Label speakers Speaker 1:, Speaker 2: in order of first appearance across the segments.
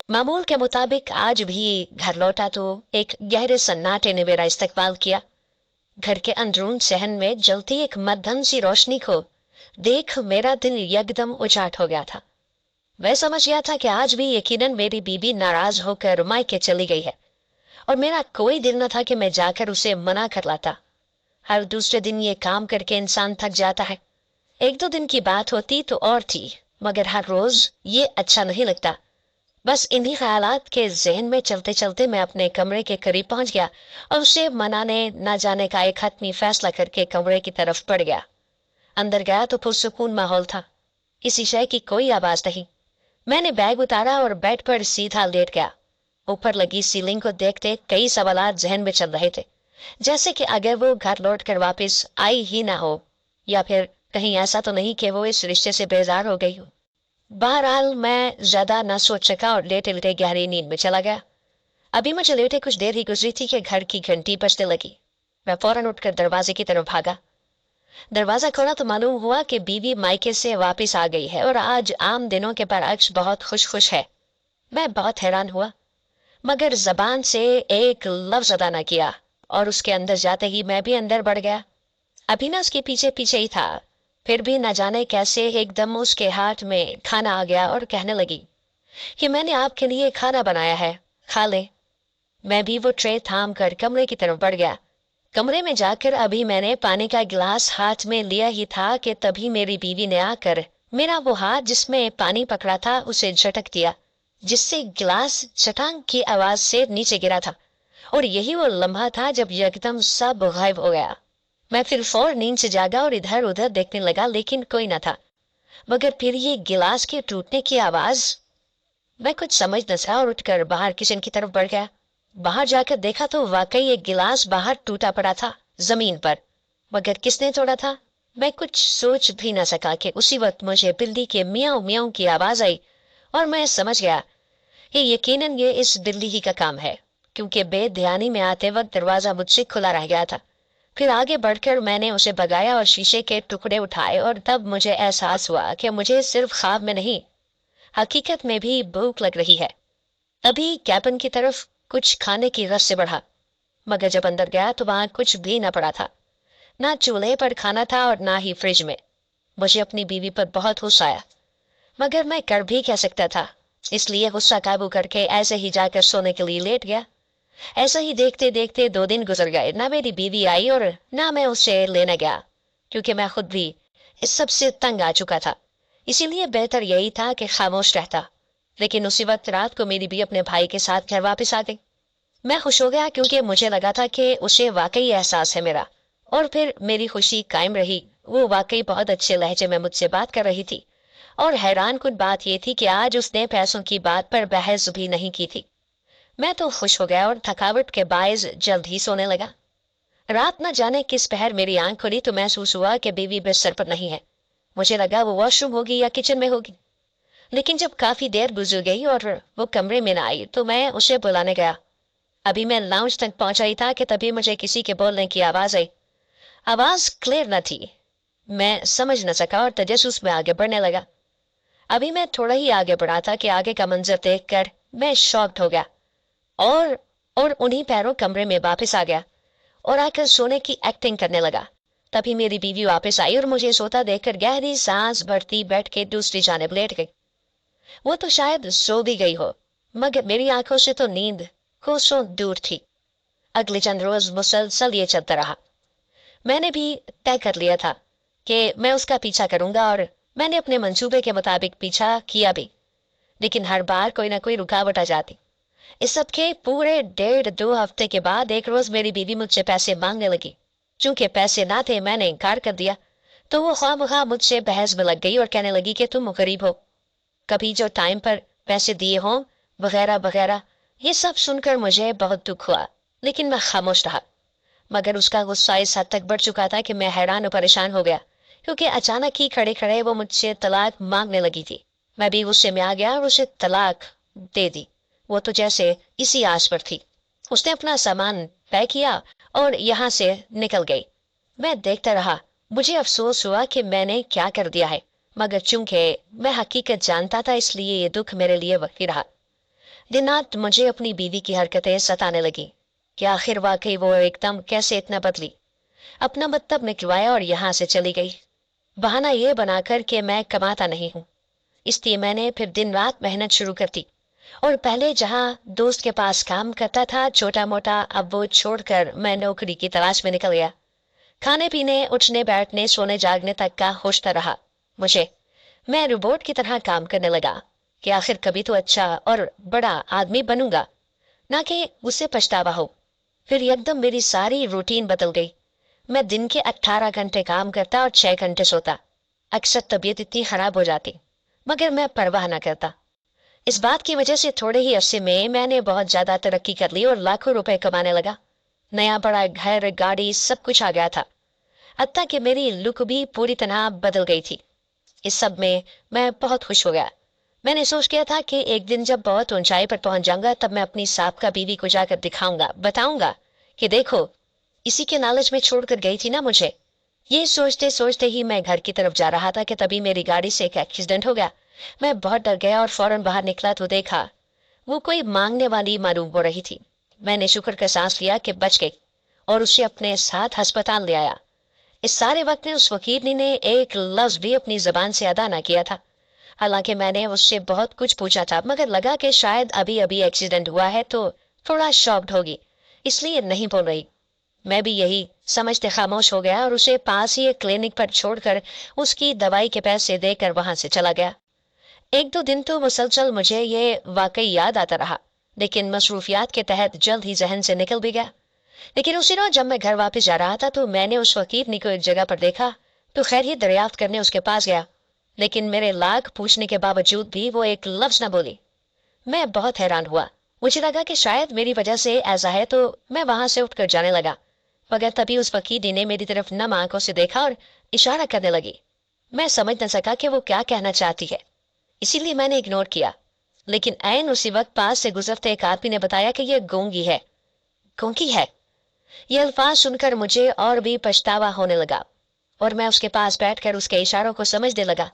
Speaker 1: मामूल के मुताबिक आज भी घर लौटा तो एक गहरे सन्नाटे ने मेरा इस्तकबाल किया। घर के अंदरून सहन में जलती एक मध्यम सी रोशनी को देख मेरा दिल यकदम उचाट हो गया था। मैं समझ गया था कि आज भी यकीनन मेरी बीबी नाराज होकर मायके चली गई है और मेरा कोई दिल न था कि मैं जाकर उसे मना कर लाता। हर दूसरे दिन ये काम करके इंसान थक जाता है। एक दो दिन की बात होती तो और थी, मगर हर रोज ये अच्छा नहीं लगता। बस इन्हीं ख्यालात के जहन में चलते चलते मैं अपने कमरे के करीब पहुंच गया और उसे मनाने न जाने का एक हतमी फैसला करके कमरे की तरफ बढ़ गया। अंदर गया तो पुरसुकून माहौल था, किसी शय की कोई आवाज नहीं। मैंने बैग उतारा और बेड पर सीधा लेट गया। ऊपर लगी सीलिंग को देखते कई सवालात जहन में चल रहे थे, जैसे कि अगर वो घर लौट कर वापस आई ही ना हो, या फिर कहीं ऐसा तो नहीं कि वो इस रिश्ते से बेजार हो गई हो। बहरहाल मैं ज्यादा न सोच सका और लेटे लेटे गहरी नींद में चला गया। अभी मुझे लेटे कुछ देर ही गुजरी थी कि घर की घंटी बजने लगी। मैं फौरन उठकर दरवाजे की तरफ भागा। दरवाजा खोला तो मालूम हुआ कि बीवी मायके से वापस आ गई है और आज आम दिनों के बरअक्स बहुत खुश खुश है। मैं बहुत हैरान हुआ, मगर जबान से एक लफ्ज अदा न किया और उसके अंदर जाते ही मैं भी अंदर बढ़ गया। अभी ना उसके पीछे पीछे ही था, फिर भी न जाने कैसे एकदम उसके हाथ में खाना आ गया और कहने लगी कि मैंने आपके लिए खाना बनाया है, खा ले। मैं भी वो ट्रे थाम कर कमरे की तरफ बढ़ गया। कमरे में जाकर अभी मैंने पानी का गिलास हाथ में लिया ही था कि तभी मेरी बीवी ने आकर मेरा वो हाथ जिसमें पानी पकड़ा था उसे झटक दिया, जिससे गिलास चटांग की आवाज से नीचे गिरा था। और यही वो लम्हा था जब यकदम सब गायब हो गया। मैं फिर फौर नींद से जागा और इधर उधर देखने लगा, लेकिन कोई न था, मगर फिर ये गिलास के टूटने की आवाज। मैं कुछ समझ न सका और उठकर बाहर किचन की तरफ बढ़ गया। बाहर जाकर देखा तो वाकई एक गिलास बाहर टूटा पड़ा था जमीन पर, मगर किसने तोड़ा था मैं कुछ सोच भी न सका कि उसी वक्त मुझे बिल्ली के मियाऊ मियाऊ की आवाज आई और मैं समझ गया कि यकीनन ये इस बिल्ली ही का काम है, क्योंकि बेध्यानी में आते वक्त दरवाजा मुझसे खुला रह गया था। फिर आगे बढ़कर मैंने उसे भगाया और शीशे के टुकड़े उठाए और तब मुझे एहसास हुआ कि मुझे सिर्फ ख्वाब में नहीं, हकीकत में भी भूख लग रही है। अभी कैबिन की तरफ कुछ खाने की रस से बढ़ा, मगर जब अंदर गया तो वहां कुछ भी न पड़ा था। ना चूल्हे पर खाना था और ना ही फ्रिज में। मुझे अपनी बीवी पर बहुत गुस्सा आया, मगर मैं कर भी कह सकता था, इसलिए गुस्सा काबू करके ऐसे ही जाकर सोने के लिए लेट गया। ऐसा ही देखते देखते 2 दिन गुजर गए। ना मेरी बीवी आई और ना मैं उसे लेने गया, क्योंकि मैं खुद भी इस सब से तंग आ चुका था। इसीलिए बेहतर यही था कि खामोश रहता। लेकिन उसी वक्त रात को मेरी भी अपने भाई के साथ घर वापस आ गई। मैं खुश हो गया, क्योंकि मुझे लगा था कि उसे वाकई एहसास है मेरा, और फिर मेरी खुशी कायम रही। वो वाकई बहुत अच्छे लहजे में मुझसे बात कर रही थी, और हैरान कुन बात यह थी कि आज उसने पैसों की बात पर बहस भी नहीं की थी। मैं तो खुश हो गया और थकावट के बायस जल्द ही सोने लगा। रात न जाने किस पहर मेरी आंख खुली तो महसूस हुआ कि बीवी बिस्तर पर नहीं है। मुझे लगा वो वॉशरूम होगी या किचन में होगी, लेकिन जब काफी देर गुजर गई और वो कमरे में न आई तो मैं उसे बुलाने गया। अभी मैं लाउंज तक पहुंचा ही था कि तभी मुझे किसी के बोलने की आवाज आई। आवाज क्लियर न थी, मैं समझ न सका और तजस्सुस में आगे बढ़ने लगा। अभी मैं थोड़ा ही आगे बढ़ा था कि आगे का मंजर देखकर मैं शॉक्ड हो गया और और उन्हीं पैरों कमरे में वापस आ गया और आकर सोने की एक्टिंग करने लगा। तभी मेरी बीवी वापस आई और मुझे सोता देखकर गहरी सांस भरती बैठ के दूसरी जानिब लेट गई। वो तो शायद सो भी गई हो, मगर मेरी आंखों से तो नींद कोसों दूर थी। अगले चंद रोज मुसलसल ये चलता रहा। मैंने भी तय कर लिया था कि मैं उसका पीछा करूंगा और मैंने अपने मंसूबे के मुताबिक पीछा किया भी, लेकिन हर बार कोई ना कोई रुकावट आ जाती। इस सब के पूरे 1.5-2 हफ्ते के बाद एक रोज मेरी बीवी मुझसे पैसे मांगने लगी। चूंकि पैसे ना थे मैंने इनकार कर दिया, तो वो ख्वामख्वाह मुझसे बहस में लग गई और कहने लगी कि तुम गरीब हो, कभी जो टाइम पर पैसे दिए हों, वगैरह वगैरह। ये सब सुनकर मुझे बहुत दुख हुआ, लेकिन मैं खामोश रहा। मगर उसका गुस्सा इस हद तक बढ़ चुका था कि मैं हैरान और परेशान हो गया, क्योंकि अचानक ही खड़े खड़े वो मुझसे तलाक मांगने लगी थी। मैं भी गुस्से में आ गया और उसे तलाक दे दी। वो तो जैसे इसी आस पर थी। उसने अपना सामान पैक किया और यहाँ से निकल गई। मैं देखता रहा। मुझे अफसोस हुआ कि मैंने क्या कर दिया है, मगर चूंकि मैं हकीकत जानता था इसलिए ये दुख मेरे लिए वही रहा। दिन रात मुझे अपनी बीवी की हरकतें सताने लगी कि आखिर वाकई वो एकदम कैसे इतना बदली। अपना मतलब निकलवाया और यहाँ से चली गई, बहाना ये बनाकर कि मैं कमाता नहीं हूँ। इसलिए मैंने फिर दिन रात मेहनत शुरू कर दी और पहले जहाँ दोस्त के पास काम करता था छोटा मोटा, अब वो छोड़कर मैं नौकरी की तलाश में निकल गया। खाने पीने, उठने बैठने, सोने जागने तक का होशता रहा मुझे। मैं रोबोट की तरह काम करने लगा कि आखिर कभी तो अच्छा और बड़ा आदमी बनूंगा, ना कि उससे पछतावा हो। फिर एकदम मेरी सारी रूटीन बदल गई। मैं दिन के 18 घंटे काम करता और 6 घंटे सोता। अक्सर तबीयत इतनी खराब हो जाती, मगर मैं परवाह न करता। इस बात की वजह से थोड़े ही अरसे में मैंने बहुत ज्यादा तरक्की कर ली और लाखों रुपए कमाने लगा। नया बड़ा घर, गाड़ी, सब कुछ आ गया था। हत्ता कि मेरी लुक भी पूरी तरह बदल गई थी। इस सब में मैं बहुत खुश हो गया। मैंने सोच किया था कि एक दिन जब बहुत ऊंचाई पर पहुंच जाऊंगा तब मैं अपनी साबका बीवी को जाकर दिखाऊंगा, बताऊंगा कि देखो, इसी के लालच में छोड़कर गई थी ना मुझे। ये सोचते सोचते ही मैं घर की तरफ जा रहा था कि तभी मेरी गाड़ी से एक एक्सीडेंट हो गया। मैं बहुत डर गया और फौरन बाहर निकला तो देखा वो कोई मांगने वाली मालूम हो रही थी। मैंने शुक्र का सांस लिया कि बच गई और उसे अपने साथ अस्पताल ले आया। इस सारे वक्त में उस वकील ने एक लफ्ज भी अपनी जबान से अदा न किया था। हालांकि मैंने उससे बहुत कुछ पूछा था, मगर लगा कि शायद अभी अभी एक्सीडेंट हुआ है तो थोड़ा शॉक्ड होगी, इसलिए नहीं बोल रही। मैं भी यही समझते खामोश हो गया और उसे पास ही एक क्लिनिक पर छोड़कर उसकी दवाई के पैसे देकर वहां से चला गया। एक दो दिन तो मुसलसल मुझे ये वाकई याद आता रहा, लेकिन मसरूफियात के तहत जल्द ही जहन से निकल भी गया। लेकिन उसी रोज जब मैं घर वापस जा रहा था तो मैंने उस वकील को एक जगह पर देखा, तो खैर ही दरियाफ्त करने उसके पास गया। लेकिन मेरे लाख पूछने के बावजूद भी वो एक लफ्ज न बोली। मैं बहुत हैरान हुआ। मुझे लगा कि शायद मेरी वजह से ऐसा है, तो मैं वहां से उठकर जाने लगा, मगर तभी उस वकील ने मेरी तरफ नम आंखों से देखा और इशारा करने लगी। मैं समझ न सका कि वो क्या कहना चाहती है, इसीलिए मैंने इग्नोर किया। लेकिन ऐन उसी वक्त पास से गुजरते एक आदमी ने बताया कि यह गूंगी है। गूंगी है, ये अल्फाज सुनकर मुझे और भी पछतावा होने लगा और मैं उसके पास बैठकर उसके इशारों को समझने लगा।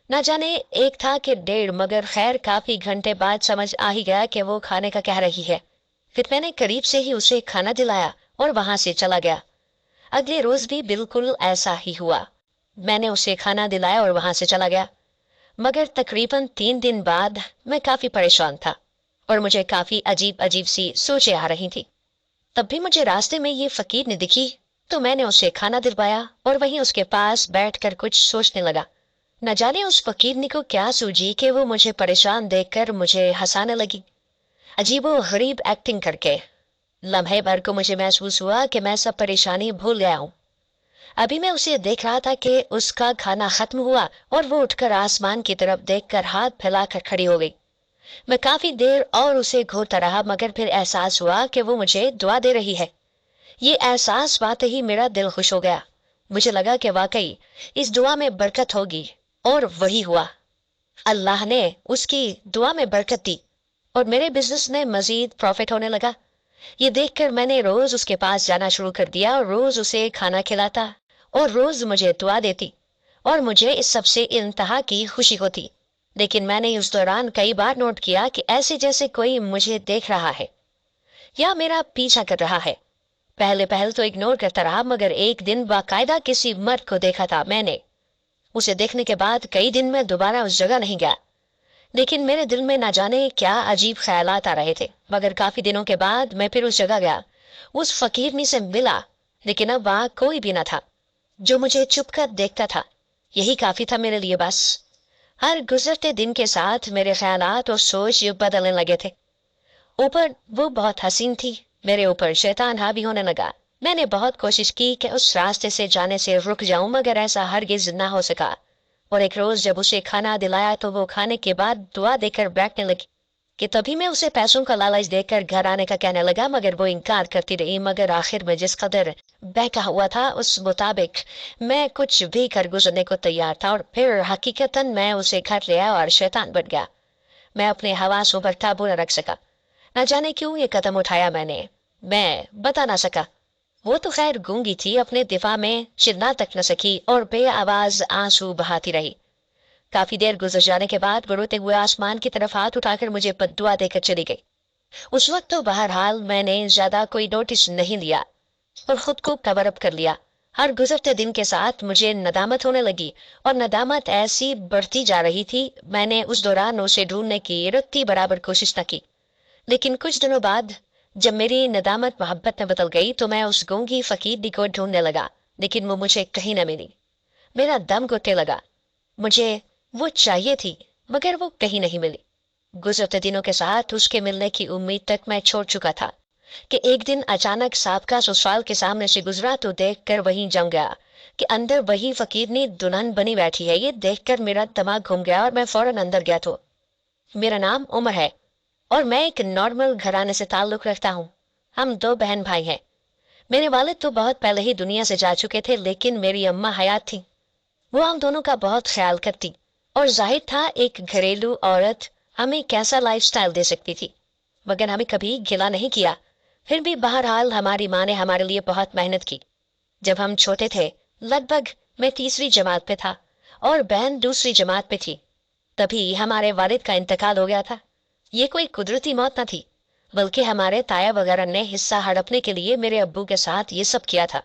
Speaker 1: न जाने एक था कि डेढ़, मगर खैर काफी घंटे बाद समझ आ ही गया कि वो खाने का कह रही है। फिर मैंने करीब से ही उसे खाना दिलाया और वहां से चला गया। अगले रोज भी बिल्कुल ऐसा ही हुआ। मैंने उसे खाना दिलाया और वहां से चला गया, मगर तकरीबन 3 दिन बाद मैं काफी परेशान था और मुझे काफी अजीब अजीब सी सोचें आ रही थी। तब भी मुझे रास्ते में ये फकीर ने दिखी, तो मैंने उसे खाना दिलवाया और वहीं उसके पास बैठकर कुछ सोचने लगा। न जाने उस फकीर ने को क्या सूझी कि वो मुझे परेशान देखकर मुझे हंसाने लगी, अजीबो गरीब एक्टिंग करके। लम्हे भर को मुझे महसूस हुआ कि मैं सब परेशानी भूल गया हूँ। अभी मैं उसे देख रहा था कि उसका खाना खत्म हुआ और वो उठकर आसमान की तरफ देखकर हाथ फैलाकर खड़ी हो गई। मैं काफी देर और उसे घूरता रहा, मगर फिर एहसास हुआ कि वो मुझे दुआ दे रही है। ये एहसास पाते ही मेरा दिल खुश हो गया। मुझे लगा कि वाकई इस दुआ में बरकत होगी, और वही हुआ। अल्लाह ने उसकी दुआ में बरकत दी और मेरे बिजनेस में मजीद प्रॉफिट होने लगा। ये देखकर मैंने रोज उसके पास जाना शुरू कर दिया और रोज उसे खाना खिलाता और रोज मुझे दुआ देती और मुझे इस सबसे इंतहा की खुशी होती। लेकिन मैंने उस दौरान कई बार नोट किया कि ऐसे जैसे कोई मुझे देख रहा है या मेरा पीछा कर रहा है। पहले पहल तो इग्नोर करता रहा, मगर एक दिन बाकायदा किसी मर्द को देखा था मैंने। उसे देखने के बाद कई दिन में दोबारा उस जगह नहीं गया, लेकिन मेरे दिल में ना जाने क्या अजीब ख्यालात आ रहे थे। मगर काफी दिनों के बाद मैं फिर उस जगह गया, उस फकीरनी से मिला, लेकिन अब वहां कोई भी ना था जो मुझे चुप कर देखता था। यही काफी था मेरे लिए बस। हर गुजरते दिन के साथ मेरे ख्यालात और सोच बदलने लगे थे। ऊपर वो बहुत हसीन थी, मेरे ऊपर शैतान हावी होने लगा। मैंने बहुत कोशिश की कि उस रास्ते से जाने से रुक जाऊं, मगर ऐसा हरगिज ना हो सका। और एक रोज जब उसे खाना दिलाया तो वो खाने के बाद दुआ देकर बैठने लगी कि तभी मैं उसे पैसों का लालच देकर घर आने का कहने लगा, मगर वो इनकार करती रही। मगर आखिर में जिस कदर बहका हुआ था उस मुताबिक मैं कुछ भी कर गुजरने को तैयार था, और फिर हकीकतन मैं उसे घर ले आया और शैतान बन गया। मैं अपने हवासों पर काबू न रख सका। न जाने क्यों ये कदम उठाया मैंने, मैं बता ना सका। वो तो खैर गूंगी थी, अपने दिफा में चिल्ला तक न सकी और बेआवाज आंसू बहाती रही। काफी देर गुजर जाने के बाद वो रोते हुए आसमान की तरफ हाथ उठाकर मुझे बद्दुआ देकर चली गई। उस वक्त तो बहरहाल मैंने ज्यादा कोई नोटिस नहीं लिया और खुद को कवर अप कर लिया। हर गुजरते दिन के साथ मुझे नदामत होने लगी और नदामत ऐसी बढ़ती जा रही थी। मैंने उस दौरान उसे ढूंढने की रत्ती बराबर कोशिश न की, लेकिन कुछ दिनों बाद जब मेरी नदामत मोहब्बत में बदल गई तो मैं उस गूंगी फकीर को ढूंढने लगा, लेकिन वो मुझे कहीं न मिली। मेरा दम घुटने लगा। मुझे वो चाहिए थी मगर वो कहीं नहीं मिली। गुजरते दिनों के साथ उसके मिलने की उम्मीद तक मैं छोड़ चुका था कि एक दिन अचानक साबका ससुराल के सामने से गुजरा तो देखकर वहीं जम गया कि अंदर वही फकीरनी दुल्हन बनी बैठी है। ये देखकर मेरा दिमाग घूम गया और मैं फौरन अंदर गया। तो मेरा नाम उमर है और मैं एक नॉर्मल घराने से ताल्लुक रखता हूँ। हम दो बहन भाई हैं। मेरे वालिद तो बहुत पहले ही दुनिया से जा चुके थे, लेकिन मेरी अम्मा हयात थी। वो हम दोनों का बहुत ख्याल करती और जाहिर था एक घरेलू औरत हमें कैसा लाइफस्टाइल दे सकती थी, मगर हमें कभी गिला नहीं किया। फिर भी बहरहाल हमारी माँ ने हमारे लिए बहुत मेहनत की। जब हम छोटे थे, लगभग मैं तीसरी जमात पे था और बहन दूसरी जमात पे थी, तभी हमारे वालिद का इंतकाल हो गया था। ये कोई कुदरती मौत न थी, बल्कि हमारे ताया वगैरह ने हिस्सा हड़पने के लिए मेरे अब्बू के साथ ये सब किया था।